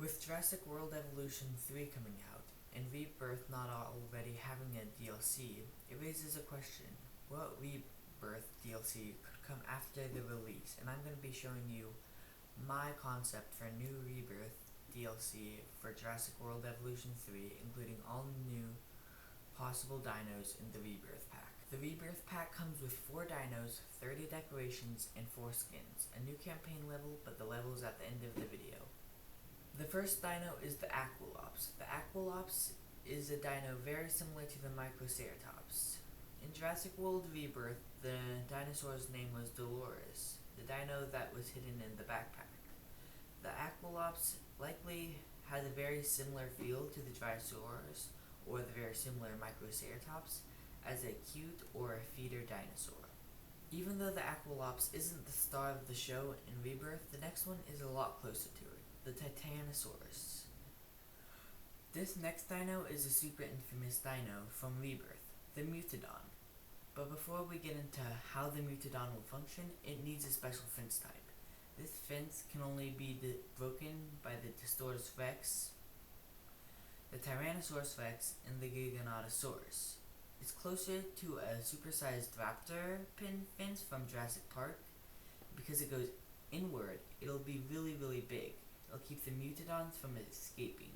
With Jurassic World Evolution 3 coming out, and Rebirth not already having a DLC, it raises a question. What Rebirth DLC could come after the release? And I'm going to be showing you my concept for a new Rebirth DLC for Jurassic World Evolution 3, including all new possible dinos in the Rebirth pack. The Rebirth pack comes with 4 dinos, 30 decorations, and 4 skins. A new campaign level, but the level is at the end of the video. The first dino is the Aqualops. The Aqualops is a dino very similar to the Microceratops. In Jurassic World Rebirth, the dinosaur's name was Dolores, the dino that was hidden in the backpack. The Aqualops likely has a very similar feel to the Drysaurs or the very similar Microceratops as a cute or a feeder dinosaur. Even though the Aqualops isn't the star of the show in Rebirth, the next one is a lot closer to it, the Titanosaurus. This next dino is a super infamous dino from Rebirth, the Mutodon. But before we get into how the Mutodon will function, it needs a special fence type. This fence can only be broken by the Distortus Rex, the Tyrannosaurus Rex, and the Giganotosaurus. It's closer to a supersized raptor pin fence from Jurassic Park. Because it goes inward, it'll be really big. It'll keep the Mutodons from escaping.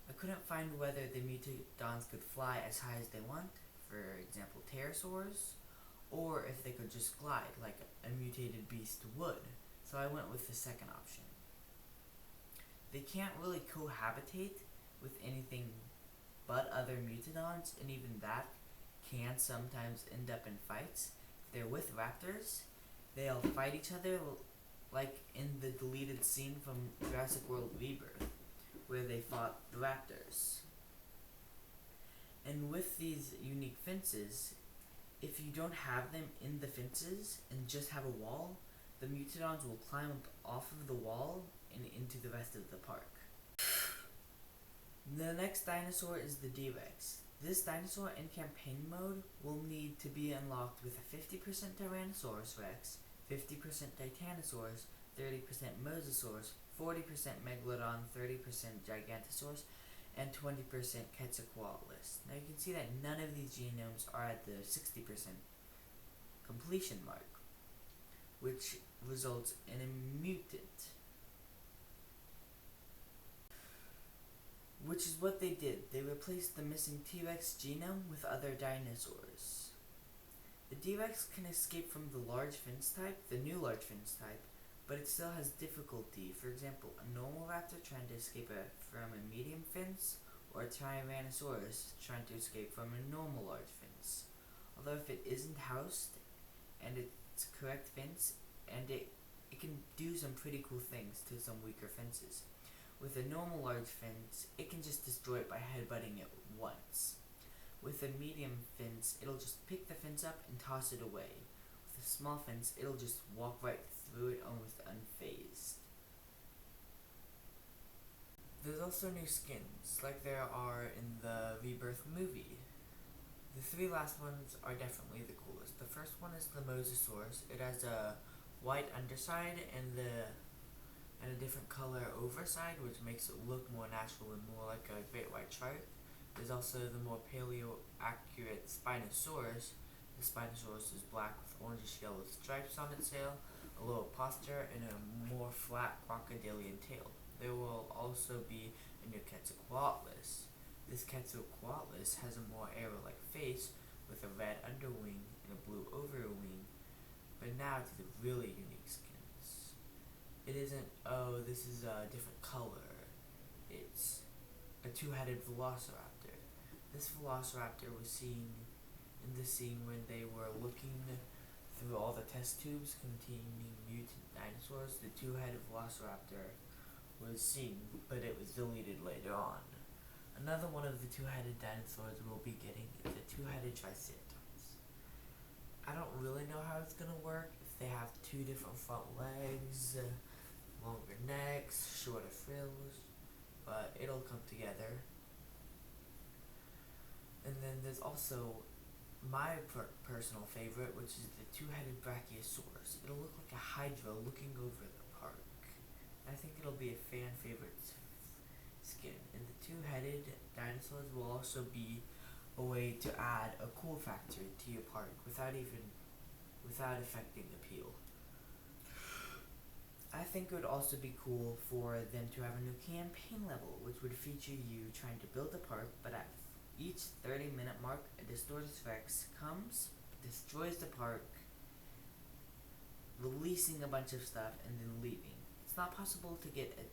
I couldn't find whether the Mutodons could fly as high as they want, for example pterosaurs, or if they could just glide like a mutated beast would, so I went with the second option. They can't really cohabitate with anything but other Mutodons, and even that can sometimes end up in fights. If they're with raptors, they'll fight each other like in the deleted scene from Jurassic World Rebirth, where they fought the raptors. And with these unique fences, if you don't have them in the fences and just have a wall, the Mutodons will climb up off of the wall and into the rest of the park. The next dinosaur is the D-Rex. This dinosaur in campaign mode will need to be unlocked with a 50% Tyrannosaurus Rex, 50% Titanosaurus, 30% Mosasaurus, 40% Megalodon, 30% Gigantosaurus, and 20% Quetzalcoatlus. Now you can see that none of these genomes are at the 60% completion mark, which results in a mutant. Which is what they did. They replaced the missing T-Rex genome with other dinosaurs. The D-Rex can escape from the large fence type, the new large fence type, but it still has difficulty. For example, a normal raptor trying to escape from a medium fence, or a Tyrannosaurus trying to escape from a normal large fence. Although if it isn't housed, and it's correct fence, and it can do some pretty cool things to some weaker fences. With a normal large fence, it can just destroy it by headbutting it once. With a medium fence, it'll just pick the fence up and toss it away. With a small fence, it'll just walk right through it almost unfazed. There's also new skins, like there are in the Rebirth movie. The 3 last ones are definitely the coolest. The first one is the Mosasaurus. It has a white underside and a different color overside, which makes it look more natural and more like a great white shark. There's also the more paleo-accurate Spinosaurus. The Spinosaurus is black with orangish-yellow stripes on its tail, a lower posture, and a more flat crocodilian tail. There will also be a new Quetzalcoatlus. This Quetzalcoatlus has a more arrow-like face with a red underwing and a blue overwing. But now to the really unique skins. It isn't, oh, this is a different color. It's a 2-headed Velociraptor. This Velociraptor was seen in the scene when they were looking through all the test tubes containing mutant dinosaurs. The 2-headed Velociraptor was seen, but it was deleted later on. Another one of the 2-headed dinosaurs we'll be getting is a 2-headed Triceratops. I don't really know how it's gonna work, if they have 2 different front legs, longer necks, shorter frills, but it'll come together. And then there's also my personal favorite, which is the 2-headed Brachiosaurus. It'll look like a Hydra looking over the park. I think it'll be a fan favorite added dinosaurs will also be a way to add a cool factor to your park without affecting appeal. I think it would also be cool for them to have a new campaign level, which would feature you trying to build a park, but at each 30-minute mark, a distorted Rex comes, destroys the park, releasing a bunch of stuff, and then leaving. It's not possible to get a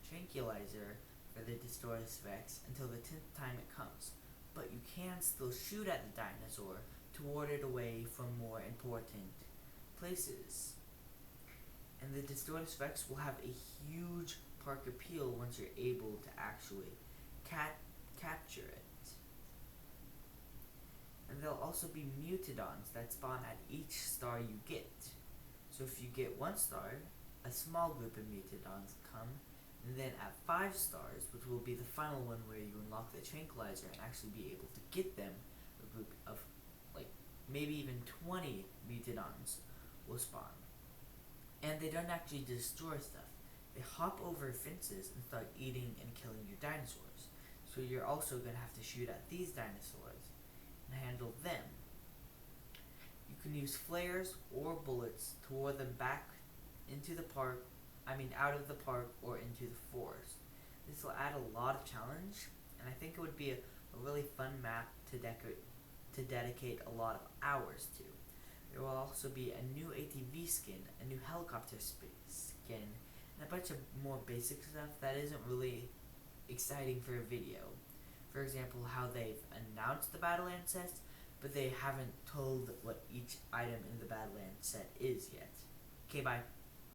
tranquilizer for the distorted Rex until the 10th time it comes, but you can still shoot at the dinosaur to ward it away from more important places. And the distorted Rex will have a huge park appeal once you're able to actually capture it. And there'll also be mutadons that spawn at each star you get. So if you get 1 star, a small group of mutadons come, and then at 5 stars, which will be the final one where you unlock the tranquilizer and actually be able to get them, a group of like maybe even 20 mutadons will spawn. And they don't actually destroy stuff. They hop over fences and start eating and killing your dinosaurs. So you're also going to have to shoot at these dinosaurs and handle them. You can use flares or bullets to ward them back into the park, out of the park or into the forest. This will add a lot of challenge, and I think it would be a really fun map to dedicate a lot of hours to. There will also be a new ATV skin, a new helicopter skin, and a bunch of more basic stuff that isn't really exciting for a video. For example, how they've announced the Battleland set, but they haven't told what each item in the Battleland set is yet. Okay, bye.